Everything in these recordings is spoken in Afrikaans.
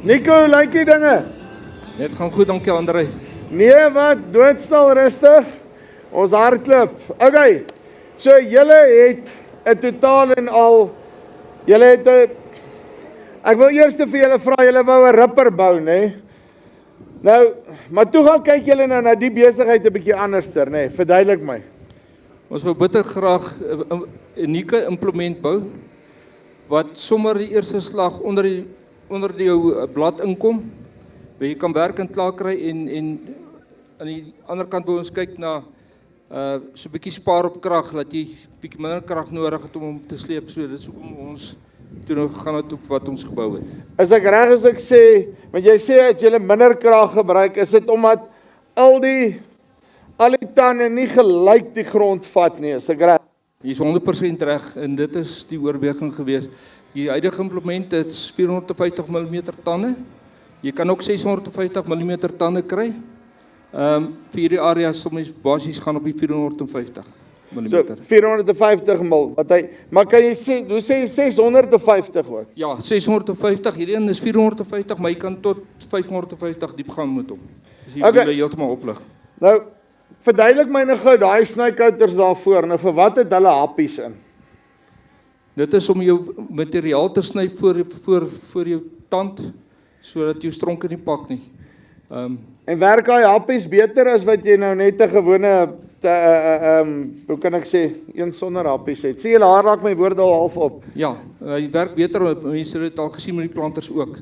Nico, hoe lyk die dinge? Dit gaan goed, dankie André. Nee, wat? Doodstil rustig. Ons hardloop. Okay. So julle het 'n totaal en al julle het 'n ek wil eers vir julle vra, julle wou 'n ripper bou, nê? Nou, maar toe gaan kyk julle nou na die besigheid 'n bietjie anderster, nê? Verduidelik my. Ons wil bitter graag 'n unieke implement bou wat sommer die eerste slag onder jou blad inkom, waar jy kan werk en klaar kry en aan die ander kant wil ons kyk na so 'n bietjie spaar op krag, dat jy bietjie minder krag nodig het om hom te sleep. So dis hoekom ons toe nou gegaan het op wat ons gebou het. As ek reg as ek sê, want jy sê dat jy minder krag gebruik, is dit omdat al die tande nie gelyk die grond vat nie, is ek reg? Jy is 100% reg en dit is die oorweging gewees. Die huidige implement is 450 mm tande. Jy kan ook 650 mm tande kry. Vir hierdie area sal mens basies gaan op die 450 mm. So 450 mm. Maar kan jy sê, hoe sê jy 650 ook? Ja, 650. Hierdie een is 450, maar jy kan tot 550 diep gaan met hom. Dus jy wil heeltemal oplig. Nou, verduidelik my nou gou daai snykouters daarvoor. Nou vir wat het hulle happies in? Dit is om jou materiaal te sny voor jou tand, sodat jou stronke nie pak nie. En werk daai happies beter as wat jy nou net 'n gewone hoe kan ek sê, een sonder happies het. Sê julle haar raak my woorde al half op. Ja, hy werk beter, mense het dit al gesien met die planters ook.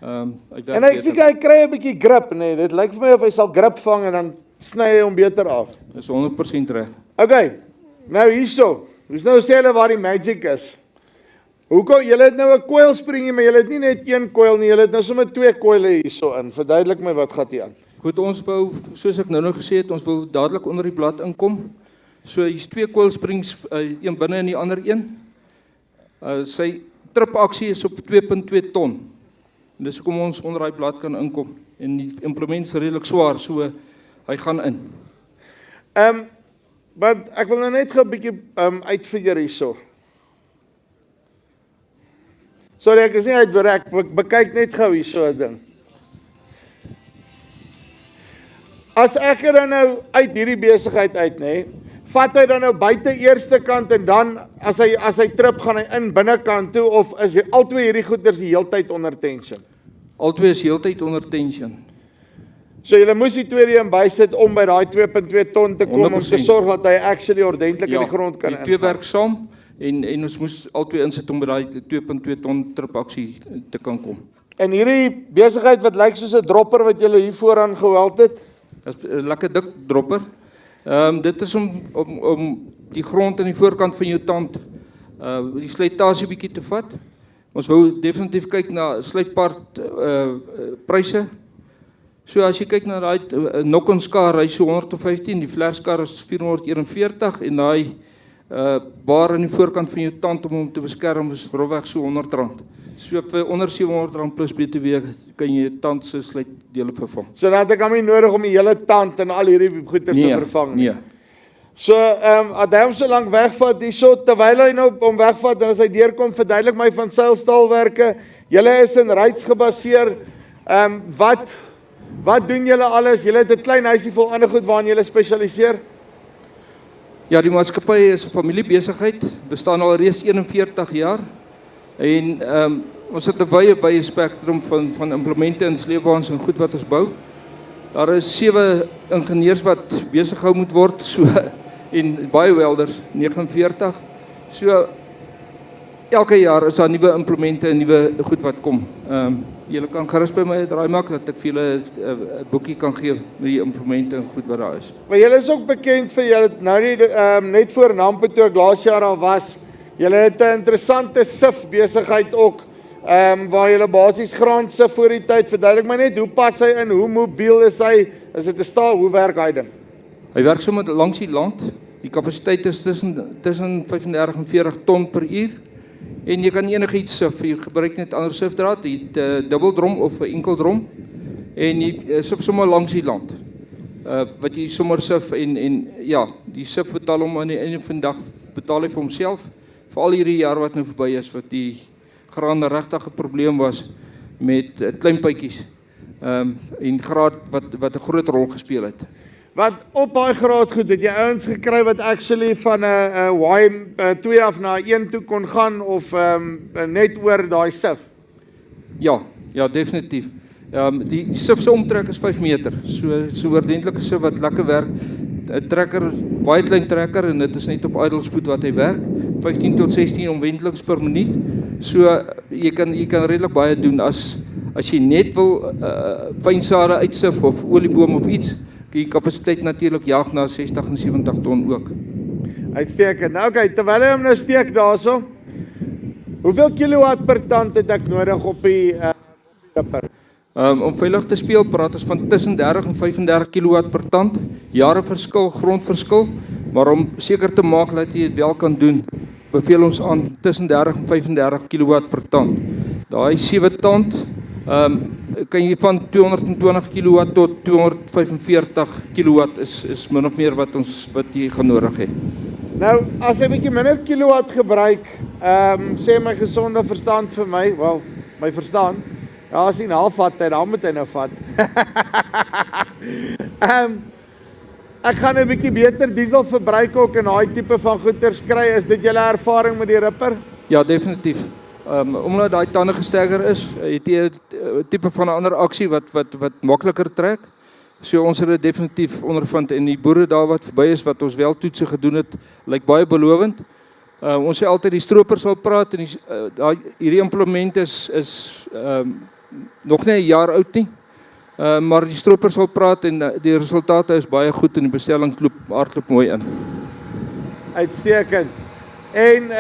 En ek sê hy kry 'n bietjie grip, nee. Dit lyk vir my of hy sal grip vang en dan sny hy hom beter af. Dis 100% reg. Okay. Nou hierso. Dis nou sê hulle waar die magic is. Hoekom julle het nou 'n coil springie, maar julle het nie net een coil nie, julle het nou sommer 2 coile hierso in. Verduidelik my wat gaan hier aan. Goed, ons wou, soos ek nou gesê het, ons wil dadelik onder die blad inkom. So hier's 2 coil springs, een binne en die ander een. Sy tripaksie is op 2.2 ton. En dis hoekom ons onder daai blad kan inkom. En die implement is redelik swaar, so hy gaan in. Want ek wil nou net gou 'n bietjie uitfigure hierso. Sorry, ek is nie uitwerk, bekyk net gou hierso 'n ding. As ek dan nou uit hierdie besigheid uit, nê, vat hy dan nou buite eerste kant en dan as hy trip gaan hy in binnekant toe, of is albei hierdie goeders die heeltyd onder tension? Albei is heeltyd onder tension. So julle moes die tweede een bysit om by daai 2.2 ton te kom 100%. Om te sorg dat hy actually ordentlik in die grond kan ingaan. Die twee werk saam en ons moes albei insit om by daai 2.2 ton tripaksie te kan kom. En hierdie besigheid wat lyk soos 'n dropper wat julle hier vooraan geweld het? Dit is 'n lekker dik dropper. Dit is om die grond aan die voorkant van jou tand die slytasie bietjie te vat. Ons wou definitief kyk na slytpart pryse. So as jy kyk na daai knock-on skar, hy is so 115, die flare skar is 441 en daai bar aan die voorkant van jou tand om hom te beskerm is rofweg so R100. So vir onder R700 plus BTW kan jy jou tand se slytdele vervang. So dan het ek hom nie nodig om die hele tand en al hierdie goeders te vervang nie. Nee. So as hy hom so lank wegvat hierso, terwyl hy nou om wegvat en as hy deurkom, verduidelik my van seilstaalwerke. Julle is in Ryds gebaseer. Wat doen julle alles? Julle het 'n klein huisie vol ander goed waaraan julle spesialiseer? Ja, die maatskappy is 'n familiebesigheid, bestaan al reeds 41 jaar. En ons het 'n wye spektrum van implemente en sleepwaens en goed wat ons bou. Daar is 7 ingenieurs wat besig gehou moet word, so en baie welders, 49. So elke jaar is daar nuwe implemente en nuwe goed wat kom. Julle kan gerus by my draai maak dat ek vir julle 'n boekie kan gee met die implemente en goed wat daar is. Maar julle is ook bekend vir julle nou nie net voor Nampo toe ek laas jaar al was. Julle het 'n interessante sif besigheid ook. Waar julle basies graan sif voor die tyd. Verduidelik my net hoe pas hy in, hoe mobiel is hy? Is dit 'n staal, hoe werk hy dan? Hy werk sommer langs die land. Die kapasiteit is tussen 35 en 40 ton per uur. En jy kan enigiets sif, jy gebruik net ander sifdraad, jy het 'n dubbeldrom of 'n enkeldrom en jy sif sommer langs die land. Wat jy sommer sif en ja, die sif betaal hom aan die einde van die dag, betaal hy vir homself. Vir al hierdie jaar wat nou verby is, wat die graan regtig 'n probleem was met klein puitjies. En graad wat 'n groot rol gespeel het. Want op daai graad goed het jy ouens gekry wat actually van 'n YM2 af na 1 toe kon gaan of net oor daai SIF. Ja, definitief. Die SIF se omtrek is 5 meter. So oordentlike SIF wat lekker werk. 'n Trekker, baie klein trekker en dit is net op idle spoed wat hy werk. 15 tot 16 omwentelings per minuut. So jy kan redelik baie doen as jy net wil fynsade uitsif of olieboom of iets. Die kapasiteit natuurlik jaag na 60 en 70 ton ook. Uitstekend. Nou okay, terwyl hy hom nou steek daarso. Hoeveel kilowatt per tand het ek nodig op die ripper? Om veilig te speel praat ons van tussen 30 en 35 kilowatt per tand. Jare verskil, grondverskil, maar om seker te maak dat jy dit wel kan doen, beveel ons aan tussen 30 en 35 kilowatt per tand. Daai 7 tand kan jy van 220 kilowatt tot 245 kilowatt is min of meer wat jy gaan nodig het. Nou, as jy 'n bietjie minder kilowatt gebruik, sê my gesonde verstand vir my, wel, my verstand, ja, as hy nou vat, dan moet hy nou vat. Ek gaan 'n bietjie beter diesel verbruik ook en daai tipe van goeders kry. Is dit julle ervaring met die ripper? Ja, definitief. Omdat daai tande gesterker is, het jy 'n tipe van 'n ander aksie wat makliker trek. So ons het dit definitief ondervind en die boere daar wat verby is wat ons wel toetse gedoen het, lyk baie belovend. Ons sê altyd die stroper sal praat en hierdie implement is nog nie 'n jaar oud nie. Maar die stroper sal praat en die resultate is baie goed en die bestellings hardloop mooi in. Uitstekend. En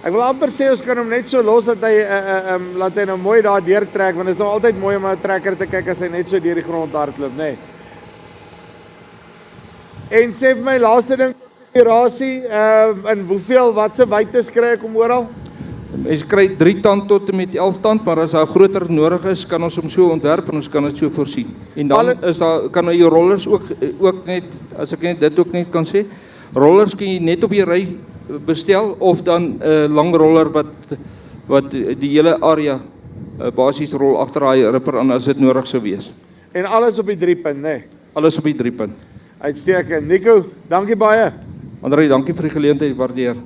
ek wil amper sê ons kan hom net so los dat hy nou mooi daar deurtrek, want dit is nog altyd mooi om 'n trekker te kyk as hy net so deur die grond hardloop, nê. Nee. En sê vir my laaste ding, konfigurasie, en watse wytes kry ek om oral? Mens kry 3 tand tot en met 11 tand, maar as daar groter nodig is, kan ons hom so ontwerp en ons kan dit so voorsien. En dan kan jy rollers ook net, as ek net dit ook net kan sê, rollers kan jy net op die ry bestel of dan 'n lang roller wat die hele area basies rol agter daai ripper aan as dit nodig sou wees. En alles op die 3-punt, nê? Alles op die 3-punt. Uitstekend. Nico, dankie baie. André, dankie vir die geleentheid, waardeer.